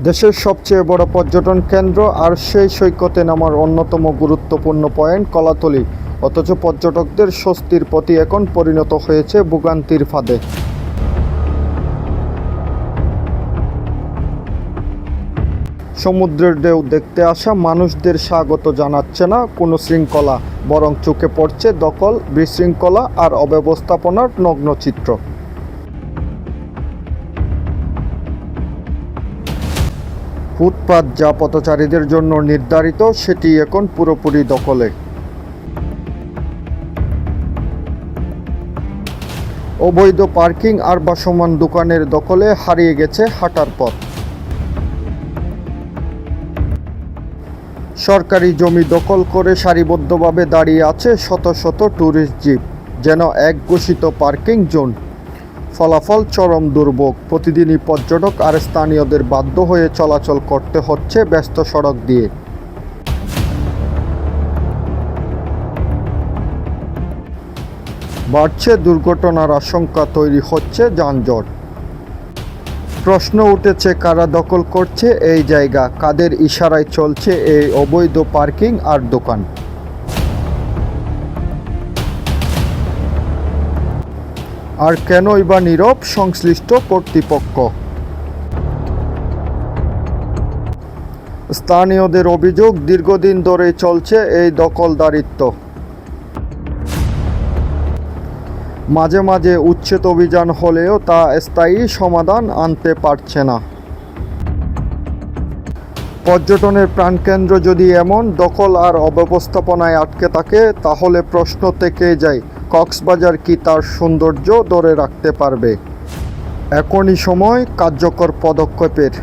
দেশের সবচেয়ে বড় পর্যটন কেন্দ্র আর সেই সৈকতে নামার অন্যতম গুরুত্বপূর্ণ পয়েন্ট কলাতলী, অথচ পর্যটকদের স্বস্তির পথই এখন পরিণত হয়েছে ভোগান্তির ফাঁদে। সমুদ্রের ঢেউ দেখতে আসা মানুষদের স্বাগত জানাচ্ছে না কোনো শৃঙ্খলা, বরং চোখে পড়ছে দখল, বিশৃঙ্খলা আর অব্যবস্থাপনার নগ্ন চিত্র। ফুটপাত যা পথচারীদের জন্য নির্ধারিত, সেটি এখন পুরোপুরি দখলে। অবৈধ পার্কিং আর ভাসমান দোকানের দখলে হারিয়ে গেছে হাঁটার পথ। সরকারি জমি দখল করে সারিবদ্ধভাবে দাঁড়িয়ে আছে শত শত ট্যুরিস্ট জিপ, যেন এক ঘোষিত পার্কিং জোন। ফলাফল চরম দুর্ভোগ। প্রতিদিনই পর্যটক আর স্থানীয়দের বাধ্য হয়ে চলাচল করতে হচ্ছে ব্যস্ত সড়ক দিয়ে। বাড়ছে দুর্ঘটনার আশঙ্কা, তৈরি হচ্ছে যানজট। প্রশ্ন উঠেছে, কারা দখল করছে এই জায়গা, কাদের ইশারায় চলছে এই অবৈধ পার্কিং আর দোকান? আর কেনই বা নীরব সংশ্লিষ্ট কর্তৃপক্ষ? স্থানীয়দের অভিযোগ, দীর্ঘদিন ধরে চলছে এই দখলদারিত্ব। মাঝে মাঝে উচ্ছেদ অভিযান হলেও তা স্থায়ী সমাধান আনতে পারছে না। পর্যটনের প্রাণকেন্দ্র যদি এমন দখল আর অব্যবস্থাপনায় আটকে থাকে, তাহলে প্রশ্ন থেকে যায়, কক্সবাজার কি তার সৌন্দর্য ধরে রাখতে পারবে? এখনই সময় কার্যকর পদক্ষেপের।